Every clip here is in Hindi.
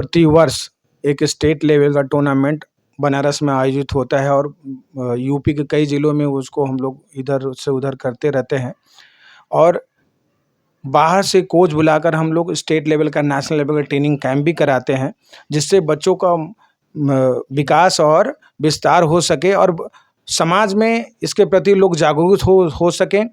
प्रतिवर्ष एक स्टेट लेवल का टूर्नामेंट बनारस में आयोजित होता है और यूपी के कई ज़िलों में उसको हम लोग इधर से उधर करते रहते हैं। और बाहर से कोच बुलाकर हम लोग स्टेट लेवल का, नेशनल लेवल का ट्रेनिंग कैंप भी कराते हैं, जिससे बच्चों का विकास और विस्तार हो सके और समाज में इसके प्रति लोग जागरूक हो सकें।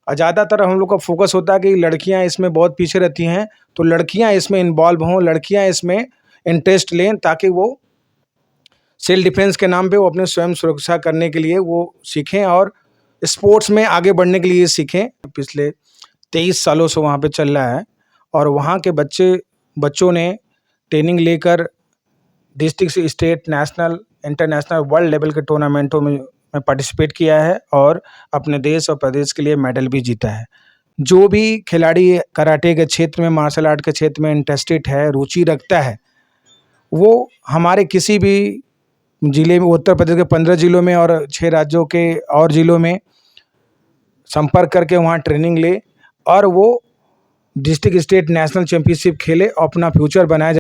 और ज़्यादातर हम लोग का फोकस होता है कि लड़कियां इसमें बहुत पीछे रहती हैं, तो लड़कियां इसमें इन्वॉल्व हों, लड़कियां इसमें इंटरेस्ट लें, ताकि वो सेल्फ डिफेंस के नाम पे वो अपने स्वयं सुरक्षा करने के लिए वो सीखें और स्पोर्ट्स में आगे बढ़ने के लिए सीखें। पिछले 23 सालों से वहाँ पे चल रहा है और वहाँ के बच्चों ने ट्रेनिंग लेकर डिस्ट्रिक्ट से state, national, international, world level के टूर्नामेंटों में पार्टिसिपेट किया है और अपने देश और प्रदेश के लिए मेडल भी जीता है। जो भी खिलाड़ी कराटे के क्षेत्र में, मार्शल आर्ट के क्षेत्र में इंटरेस्टेड है, रुचि रखता है, वो हमारे किसी भी जिले में, उत्तर प्रदेश के 15 जिलों में और 6 राज्यों के और जिलों में संपर्क करके वहाँ ट्रेनिंग ले और वो डिस्ट्रिक्ट, स्टेट, नेशनल चैंपियनशिप खेले और अपना फ्यूचर बनाए।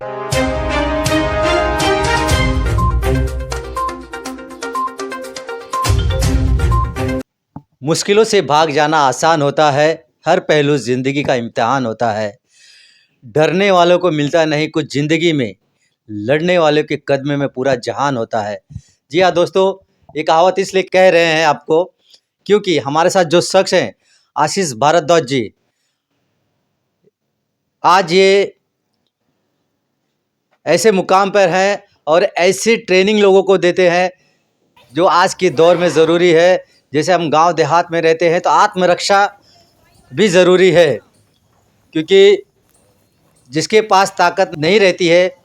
मुश्किलों से भाग जाना आसान होता है, हर पहलू ज़िंदगी का इम्तिहान होता है। डरने वालों को मिलता नहीं कुछ ज़िंदगी में, लड़ने वालों के कदम में पूरा जहान होता है। जी हाँ दोस्तों, ये कहावत इसलिए कह रहे हैं आपको क्योंकि हमारे साथ जो शख्स हैं आशीष भारद्वाज जी, आज ये ऐसे मुकाम पर हैं और ऐसी ट्रेनिंग लोगों को देते हैं जो आज के दौर में ज़रूरी है। जैसे हम गांव देहात में रहते हैं तो आत्मरक्षा भी ज़रूरी है, क्योंकि जिसके पास ताकत नहीं रहती है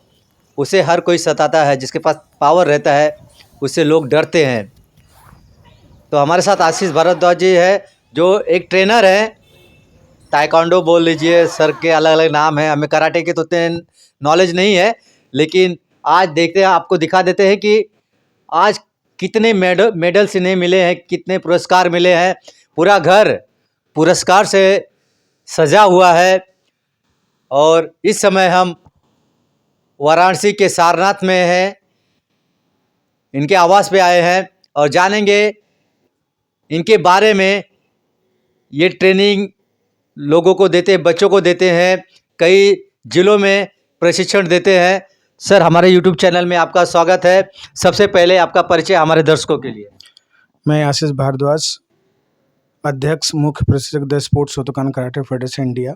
उसे हर कोई सताता है, जिसके पास पावर रहता है उससे लोग डरते हैं। तो हमारे साथ आशीष भारद्वाज जी है जो एक ट्रेनर हैं, ताइक्वांडो बोल लीजिए, सर के अलग अलग नाम हैं, हमें कराटे के तो उतने नॉलेज नहीं है, लेकिन आज देखते हैं, आपको दिखा देते हैं कि आज कितने मेडल्स इन्हें मिले हैं, कितने पुरस्कार मिले हैं। पूरा घर पुरस्कार से सजा हुआ है और इस समय हम वाराणसी के सारनाथ में हैं, इनके आवास पे आए हैं और जानेंगे इनके बारे में। ये ट्रेनिंग लोगों को देते हैं, बच्चों को देते हैं, कई जिलों में प्रशिक्षण देते हैं। सर, हमारे YouTube चैनल में आपका स्वागत है। सबसे पहले आपका परिचय हमारे दर्शकों के लिए। मैं आशीष भारद्वाज, अध्यक्ष, मुख्य प्रशिक्षक the sports Shotokan karate federation India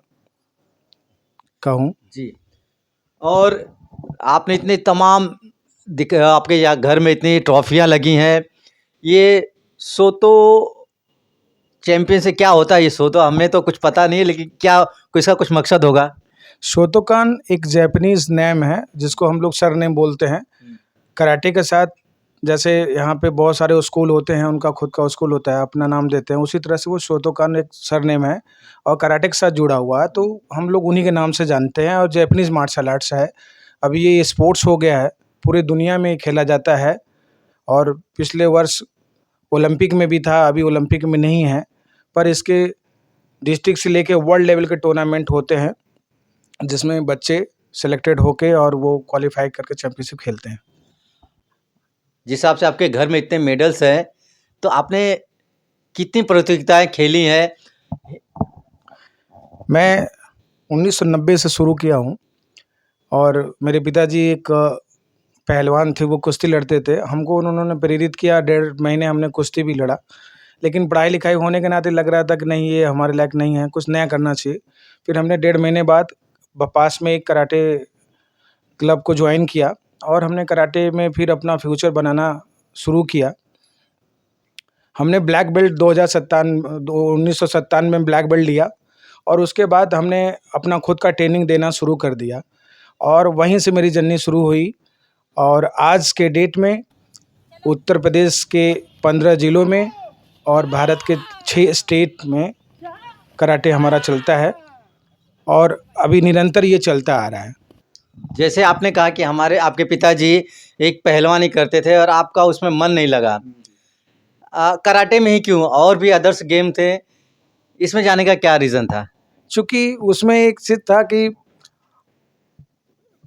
का हूँ जी। और आपने इतने तमाम आपके यहाँ घर में इतनी ट्रॉफियाँ लगी हैं, ये सोतो चैंपियन से क्या होता है? ये सोतो हमें तो कुछ पता नहीं है, लेकिन क्या इसका कुछ मकसद होगा? शोतोकान एक जापानीज नेम है जिसको हम लोग सर नेम बोलते हैं। कराटे के साथ जैसे यहाँ पे बहुत सारे स्कूल होते हैं, उनका खुद का स्कूल होता है, अपना नाम देते हैं, उसी तरह से वो शोतोकान एक सर नेम है और कराटे के साथ जुड़ा हुआ है, तो हम लोग उन्हीं के नाम से जानते हैं। और जापानीज मार्शल आर्ट्स है, अभी ये स्पोर्ट्स हो गया है, पूरे दुनिया में खेला जाता है और पिछले वर्ष ओलंपिक में भी था, अभी ओलंपिक में नहीं है, पर इसके डिस्ट्रिक्ट से लेके वर्ल्ड लेवल के टूर्नामेंट होते हैं जिसमें बच्चे सेलेक्टेड होके और वो क्वालिफाई करके चैंपियनशिप खेलते हैं। जिस हिसाब से आपके घर में इतने मेडल्स हैं, तो आपने कितनी प्रतियोगिताएं खेली हैं? मैं 1990 से शुरू किया हूँ और मेरे पिताजी एक पहलवान थे, वो कुश्ती लड़ते थे, हमको उन्होंने प्रेरित किया। 1.5 महीने हमने कुश्ती भी लड़ा, लेकिन पढ़ाई लिखाई होने के नाते लग रहा था कि नहीं, ये हमारे लायक नहीं है, कुछ नया करना चाहिए। फिर हमने 1.5 महीने बाद पास में एक कराटे क्लब को ज्वाइन किया और हमने कराटे में फिर अपना फ्यूचर बनाना शुरू किया। हमने ब्लैक बेल्ट 1997 में ब्लैक बेल्ट लिया और उसके बाद हमने अपना खुद का ट्रेनिंग देना शुरू कर दिया और वहीं से मेरी जर्नी शुरू हुई। और आज के डेट में उत्तर प्रदेश के 15 ज़िलों में और भारत के 6 स्टेट में कराटे हमारा चलता है और अभी निरंतर ये चलता आ रहा है। जैसे आपने कहा कि आपके पिताजी एक पहलवानी करते थे और आपका उसमें मन नहीं लगा, कराटे में ही क्यों? और भी अदर्स गेम थे, इसमें जाने का क्या रीज़न था? चूँकि उसमें एक चीज़ था कि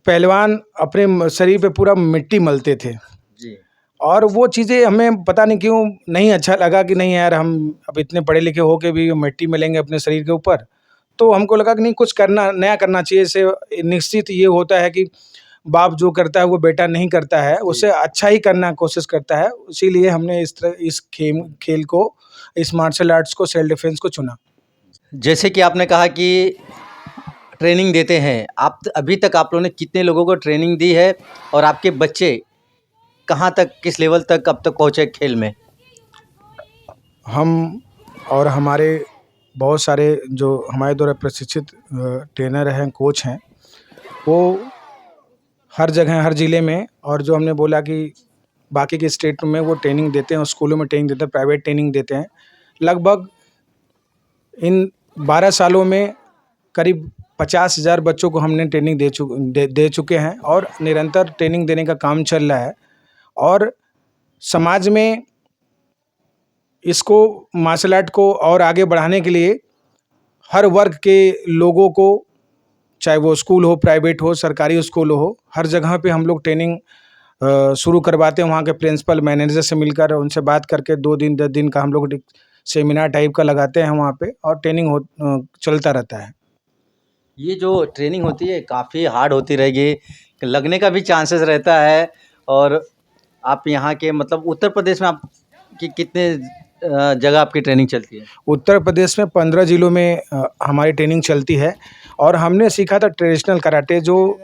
पहलवान अपने शरीर पे पूरा मिट्टी मलते थे जी। और वो चीज़ें हमें पता नहीं क्यों नहीं अच्छा लगा कि नहीं यार, हम अब इतने पढ़े लिखे हो के भी मिट्टी मलेंगे अपने शरीर के ऊपर। तो हमको लगा कि नहीं, कुछ करना नया करना चाहिए। इससे निश्चित ये होता है कि बाप जो करता है वो बेटा नहीं करता है, उसे अच्छा ही करना कोशिश करता है। इसीलिए हमने इस खेल को, इस मार्शल आर्ट्स को, सेल्फ डिफेंस को चुना। जैसे कि आपने कहा कि ट्रेनिंग देते हैं आप, अभी तक आप लोगों ने कितने लोगों को ट्रेनिंग दी है और आपके बच्चे कहाँ तक, किस लेवल तक अब तक पहुँचे खेल में? हम और हमारे बहुत सारे जो हमारे द्वारा प्रशिक्षित ट्रेनर हैं, कोच हैं, वो हर जगह, हर ज़िले में, और जो हमने बोला कि बाकी के स्टेट में वो ट्रेनिंग देते हैं, स्कूलों में ट्रेनिंग देते हैं, प्राइवेट ट्रेनिंग देते हैं। लगभग इन 12 सालों में करीब 50,000 बच्चों को हमने ट्रेनिंग दे चुके हैं और निरंतर ट्रेनिंग देने का काम चल रहा है। और समाज में इसको, मार्शल आर्ट को और आगे बढ़ाने के लिए हर वर्ग के लोगों को, चाहे वो स्कूल हो, प्राइवेट हो, सरकारी स्कूल हो, हर जगह पे हम लोग ट्रेनिंग शुरू करवाते हैं। वहाँ के प्रिंसिपल, मैनेजर से मिलकर उनसे बात करके 2 दिन 10 दिन का हम लोग सेमिनार टाइप का लगाते हैं वहाँ पे, और ट्रेनिंग चलता रहता है। ये जो ट्रेनिंग होती है काफ़ी हार्ड होती रहेगी, लगने का भी चांसेस रहता है। और आप यहाँ के मतलब उत्तर प्रदेश में आप कि कितने जगह आपकी ट्रेनिंग चलती है? उत्तर प्रदेश में 15 ज़िलों में हमारी ट्रेनिंग चलती है। और हमने सीखा था ट्रेडिशनल कराटे, जो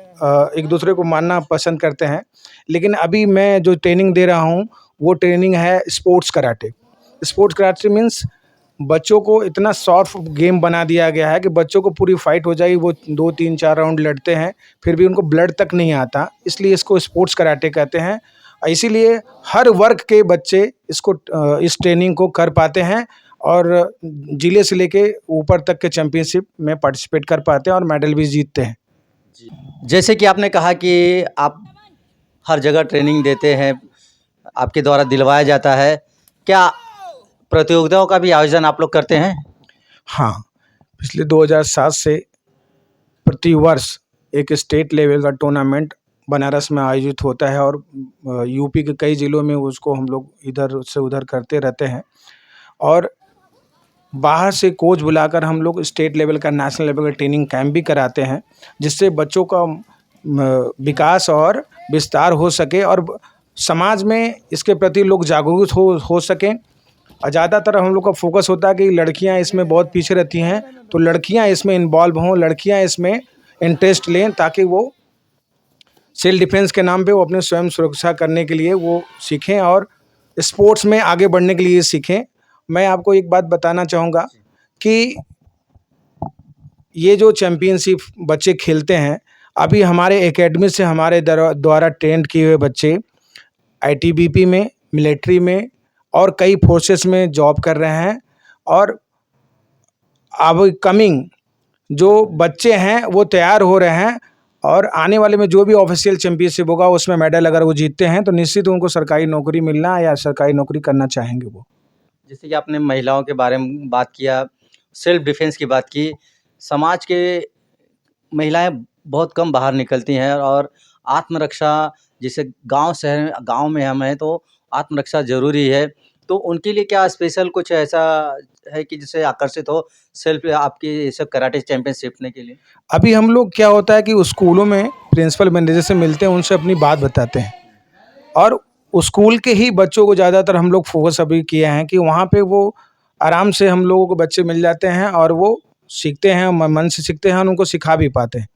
एक दूसरे को मानना पसंद करते हैं। लेकिन अभी मैं जो ट्रेनिंग दे रहा हूँ वो ट्रेनिंग है sports karate. Sports karate means बच्चों को इतना सॉफ्ट गेम बना दिया गया है कि बच्चों को पूरी फाइट हो जाएगी, वो 2 3 4 राउंड लड़ते हैं, फिर भी उनको ब्लड तक नहीं आता, इसलिए इसको स्पोर्ट्स कराटे कहते हैं। इसीलिए हर वर्ग के बच्चे इस ट्रेनिंग को कर पाते हैं और जिले से लेके ऊपर तक के चैंपियनशिप में पार्टिसिपेट कर पाते हैं और मेडल भी जीतते हैं। जैसे कि आपने कहा कि आप हर जगह ट्रेनिंग देते हैं, आपके द्वारा दिलवाया जाता है, क्या प्रतियोगिताओं का भी आयोजन आप लोग करते हैं? हाँ, पिछले 2007 से प्रतिवर्ष एक स्टेट लेवल का टूर्नामेंट बनारस में आयोजित होता है और यूपी के कई ज़िलों में उसको हम लोग इधर से उधर करते रहते हैं। और बाहर से कोच बुलाकर हम लोग स्टेट लेवल का, नेशनल लेवल का ट्रेनिंग कैंप भी कराते हैं, जिससे बच्चों का विकास और विस्तार हो सके और समाज में इसके प्रति लोग जागरूक हो सकें। और ज़्यादातर हम लोग का फोकस होता है कि लड़कियां इसमें बहुत पीछे रहती हैं, तो लड़कियां इसमें इन्वॉल्व हों, लड़कियां इसमें इंटरेस्ट लें, ताकि वो सेल्फ डिफेंस के नाम पे वो अपने स्वयं सुरक्षा करने के लिए वो सीखें और स्पोर्ट्स में आगे बढ़ने के लिए सीखें। मैं आपको एक बात बताना चाहूँगा कि ये जो चैम्पियनशिप बच्चे खेलते हैं, अभी हमारे एकेडमी से हमारे द्वारा ट्रेंड किए हुए बच्चे आईटीबीपी में, मिलिट्री में और कई फोर्सेस में जॉब कर रहे हैं। और अब कमिंग जो बच्चे हैं वो तैयार हो रहे हैं, और आने वाले में जो भी ऑफिशियल चैंपियनशिप होगा उसमें मेडल अगर वो जीतते हैं तो निश्चित उनको सरकारी नौकरी मिलना या सरकारी नौकरी करना चाहेंगे वो। जैसे कि आपने महिलाओं के बारे में बात किया, सेल्फ डिफेंस की बात की, समाज के महिलाएं बहुत कम बाहर निकलती हैं और आत्मरक्षा, जैसे गांव में हम हैं तो आत्मरक्षा ज़रूरी है, तो उनके लिए क्या स्पेशल कुछ ऐसा है कि जिससे आकर्षित हो सेल्फ आपकी ये सब कराटे चैंपियनशिप सीखने के लिए? अभी हम लोग, क्या होता है कि स्कूलों में प्रिंसिपल मैनेजर से मिलते हैं, उनसे अपनी बात बताते हैं, और स्कूल के ही बच्चों को ज़्यादातर हम लोग फोकस अभी किए हैं कि वहाँ पे वो आराम से हम लोगों को बच्चे मिल जाते हैं और वो सीखते हैं, मन से सीखते हैं और उनको सिखा भी पाते हैं।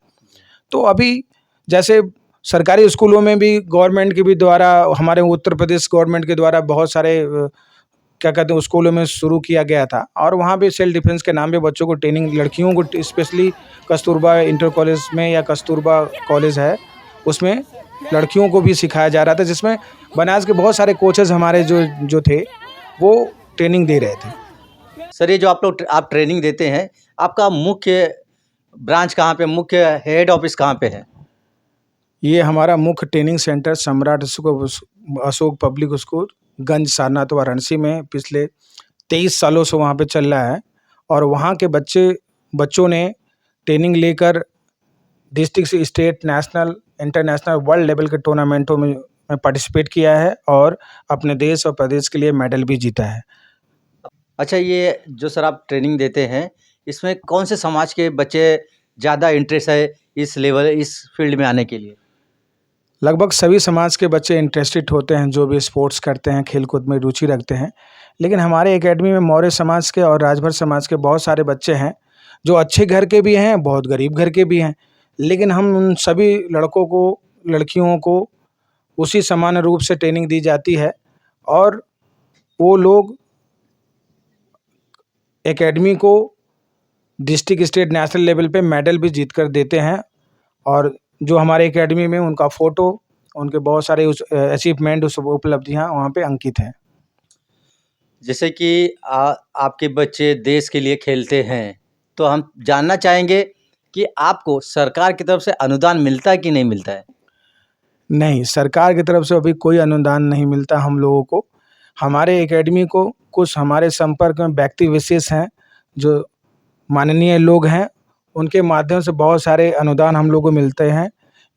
तो अभी जैसे सरकारी स्कूलों में भी गवर्नमेंट के भी द्वारा, हमारे उत्तर प्रदेश गवर्नमेंट के द्वारा बहुत सारे क्या कहते हैं स्कूलों में शुरू किया गया था, और वहाँ भी सेल्फ डिफेंस के नाम पे बच्चों को ट्रेनिंग, लड़कियों को स्पेशली कस्तूरबा इंटर कॉलेज में या कस्तूरबा कॉलेज है उसमें लड़कियों को भी सिखाया जा रहा था, जिसमें बनारस के बहुत सारे कोचेस हमारे जो थे वो ट्रेनिंग दे रहे थे। सर, ये जो आप ट्रेनिंग देते हैं, आपका मुख्य ब्रांच कहाँ पे, मुख्य हेड ऑफिस कहाँ पे है? ये हमारा मुख्य ट्रेनिंग सेंटर सम्राट अशोक पब्लिक स्कूल, गंज सारनाथ वाराणसी में पिछले 23 सालों से वहाँ पे चल रहा है। और वहाँ के बच्चों ने ट्रेनिंग लेकर डिस्ट्रिक्ट से state, national international world level के टूर्नामेंटों में पार्टिसिपेट किया है और अपने देश और प्रदेश के लिए मेडल भी जीता है। अच्छा, ये जो सर आप ट्रेनिंग देते हैं, इसमें कौन से समाज के बच्चे ज़्यादा इंटरेस्ट है इस लेवल इस फील्ड में आने के लिए? लगभग सभी समाज के बच्चे इंटरेस्टेड होते हैं जो भी स्पोर्ट्स करते हैं, खेल-कूद में रुचि रखते हैं। लेकिन हमारे एकेडमी में मौर्य समाज के और राजभर समाज के बहुत सारे बच्चे हैं, जो अच्छे घर के भी हैं, बहुत गरीब घर के भी हैं। लेकिन हम उन सभी लड़कों को, लड़कियों को उसी समान रूप से ट्रेनिंग दी जाती है और वो लोग एकेडमी को डिस्ट्रिक्ट, स्टेट, नेशनल लेवल पे मेडल भी जीत कर देते हैं और जो हमारे एकेडमी में उनका फ़ोटो, उनके बहुत सारे उस अचीवमेंट, उस उपलब्धियाँ वहाँ पे अंकित हैं। जैसे कि आपके बच्चे देश के लिए खेलते हैं, तो हम जानना चाहेंगे कि आपको सरकार की तरफ से अनुदान मिलता है कि नहीं मिलता है? नहीं, सरकार की तरफ से अभी कोई अनुदान नहीं मिलता हम लोगों को। हमारे एकेडमी को कुछ हमारे संपर्क में व्यक्ति विशेष हैं, जो माननीय लोग हैं, उनके माध्यम से बहुत सारे अनुदान हम लोगों को मिलते हैं,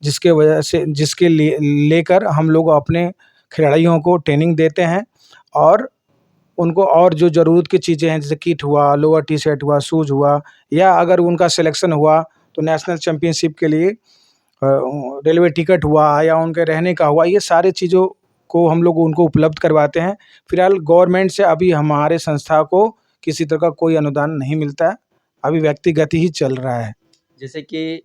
जिसके वजह से जिसके लिए लेकर हम लोग अपने खिलाड़ियों को ट्रेनिंग देते हैं और उनको और जो ज़रूरत की चीज़ें हैं, जैसे किट हुआ, लोअर टी-शर्ट हुआ, शूज़ हुआ या अगर उनका सिलेक्शन हुआ, तो नेशनल चैंपियनशिप के लिए रेलवे टिकट हुआ या उनके रहने का हुआ, ये सारी चीज़ों को हम लोग उनको उपलब्ध करवाते हैं। फिलहाल गवर्नमेंट से अभी हमारे संस्था को किसी तरह का कोई अनुदान नहीं मिलता है, अभी व्यक्तिगत ही चल रहा है। जैसे कि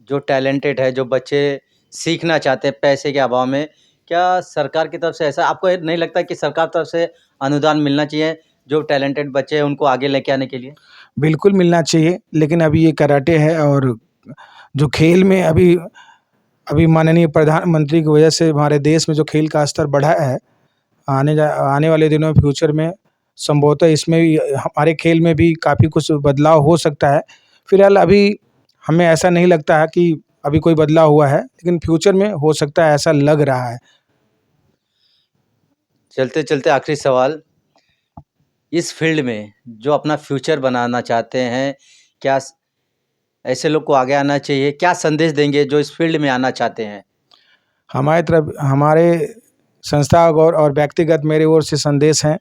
जो टैलेंटेड है, जो बच्चे सीखना चाहते हैं पैसे के अभाव में, क्या सरकार की तरफ से ऐसा आपको नहीं लगता कि सरकार की तरफ से अनुदान मिलना चाहिए, जो टैलेंटेड बच्चे हैं उनको आगे लेके आने के लिए? बिल्कुल मिलना चाहिए, लेकिन अभी ये कराटे है और जो खेल में अभी अभी माननीय प्रधानमंत्री की वजह से हमारे देश में जो खेल का स्तर बढ़ा है, आने वाले दिनों में फ्यूचर में संभवतः इसमें भी हमारे खेल में भी काफ़ी कुछ बदलाव हो सकता है। फिलहाल अभी हमें ऐसा नहीं लगता है कि अभी कोई बदलाव हुआ है, लेकिन फ्यूचर में हो सकता है, ऐसा लग रहा है। चलते-चलते आखिरी सवाल, इस फील्ड में जो अपना फ्यूचर बनाना चाहते हैं, क्या ऐसे लोग को आगे आना चाहिए? क्या संदेश देंगे जो इस फील्ड में आना चाहते हैं? हमारे संस्था और व्यक्तिगत मेरी ओर से संदेश हैं,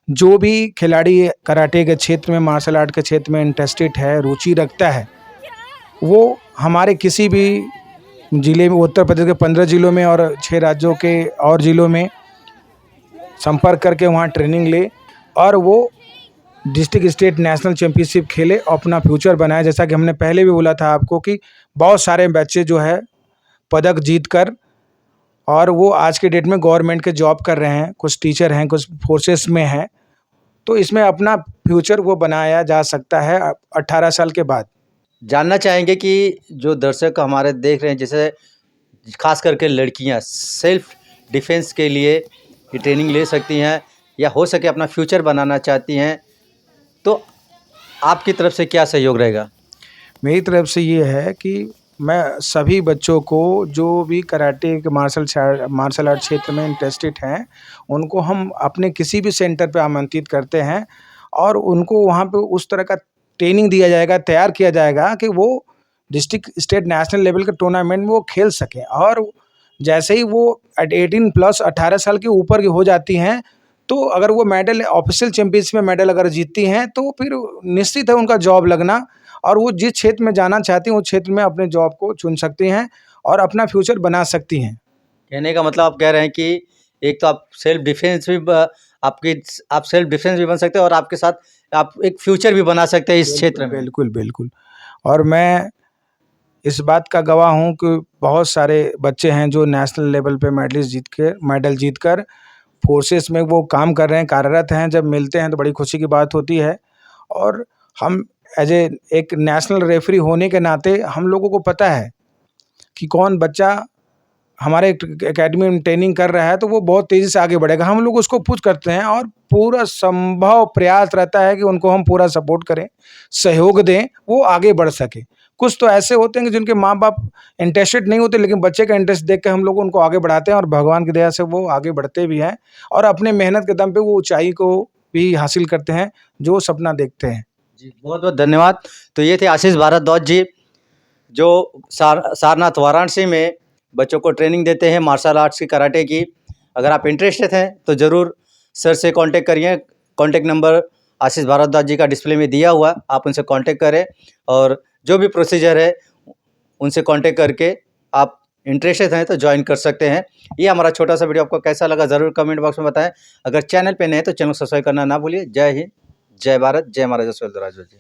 जो भी खिलाड़ी कराटे के क्षेत्र में, मार्शल आर्ट के क्षेत्र में इंटरेस्टेड है, रुचि रखता है, वो हमारे किसी भी ज़िले में, उत्तर प्रदेश के 15 ज़िलों में और 6 राज्यों के और ज़िलों में संपर्क करके वहाँ ट्रेनिंग ले और वो डिस्ट्रिक्ट, स्टेट, नेशनल चैंपियनशिप खेले और अपना फ्यूचर बनाए। जैसा कि हमने पहले भी बोला था आपको कि बहुत सारे बच्चे जो है पदक जीत कर और वो आज के डेट में गवर्नमेंट के जॉब कर रहे हैं, कुछ टीचर हैं, कुछ फोर्सेस में हैं, तो इसमें अपना फ्यूचर वो बनाया जा सकता है 18 साल के बाद। जानना चाहेंगे कि जो दर्शक हमारे देख रहे हैं, जैसे खास करके लड़कियां सेल्फ डिफेंस के लिए ये ट्रेनिंग ले सकती हैं या हो सके अपना फ्यूचर बनाना चाहती हैं, तो आपकी तरफ से क्या सहयोग रहेगा? मेरी तरफ से ये है कि मैं सभी बच्चों को जो भी कराटे के मार्शल आर्ट क्षेत्र में इंटरेस्टेड हैं, उनको हम अपने किसी भी सेंटर पे आमंत्रित करते हैं और उनको वहाँ पे उस तरह का ट्रेनिंग दिया जाएगा, तैयार किया जाएगा कि वो डिस्ट्रिक्ट, स्टेट, नेशनल लेवल के टूर्नामेंट में वो खेल सकें और जैसे ही वो 18 प्लस 18 साल के ऊपर की हो जाती हैं, तो अगर वो मेडल ऑफिशियल चैंपियनशिप में मेडल अगर जीतती हैं, तो फिर निश्चित है उनका जॉब लगना और वो जिस क्षेत्र में जाना चाहती हैं, उस क्षेत्र में अपने जॉब को चुन सकती हैं और अपना फ्यूचर बना सकती हैं। कहने का मतलब आप कह रहे हैं कि एक तो आप सेल्फ डिफेंस भी आप सेल्फ डिफेंस भी बन सकते हैं और आपके साथ आप एक फ्यूचर भी बना सकते हैं इस क्षेत्र में। बिल्कुल, बिल्कुल। और मैं इस बात का गवाह हूँ कि बहुत सारे बच्चे हैं जो नेशनल लेवल पे मेडल जीतकर फोर्सेस में वो काम कर रहे हैं, कार्यरत हैं। जब मिलते हैं तो बड़ी खुशी की बात होती है और हम एक नेशनल रेफरी होने के नाते हम लोगों को पता है कि कौन बच्चा हमारे एकेडमी में ट्रेनिंग कर रहा है, तो वो बहुत तेज़ी से आगे बढ़ेगा। हम लोग उसको पुश करते हैं और पूरा संभव प्रयास रहता है कि उनको हम पूरा सपोर्ट करें, सहयोग दें, वो आगे बढ़ सके। कुछ तो ऐसे होते हैं कि जिनके माँ-बाप इंटरेस्टेड नहीं होते, लेकिन बच्चे का इंटरेस्ट देख के हम लोग उनको आगे बढ़ाते हैं और भगवान की दया से वो आगे बढ़ते भी हैं और अपने मेहनत के दम पे वो ऊँचाई को भी हासिल करते हैं, जो सपना देखते हैं। जी, बहुत-बहुत धन्यवाद। तो ये थे आशीष भारद्वाज जी, जो सारनाथ वाराणसी में बच्चों को ट्रेनिंग देते हैं मार्शल आर्ट्स की, कराटे की। अगर आप इंटरेस्टेड हैं तो ज़रूर सर से कांटेक्ट करिए। कांटेक्ट नंबर आशीष भारद्वाज जी का डिस्प्ले में दिया हुआ, आप उनसे कांटेक्ट करें और जो भी प्रोसीजर है उनसे कांटेक्ट करके आप इंटरेस्टेड हैं तो ज्वाइन कर सकते हैं। ये हमारा छोटा सा वीडियो आपको कैसा लगा ज़रूर कमेंट बॉक्स में बताएं। अगर चैनल पे नए हैं तो चैनल को सब्सक्राइब करना ना भूलिए। जय हिंद, जय भारत, जय महाराजा सुहेलदेव राजपूत जी।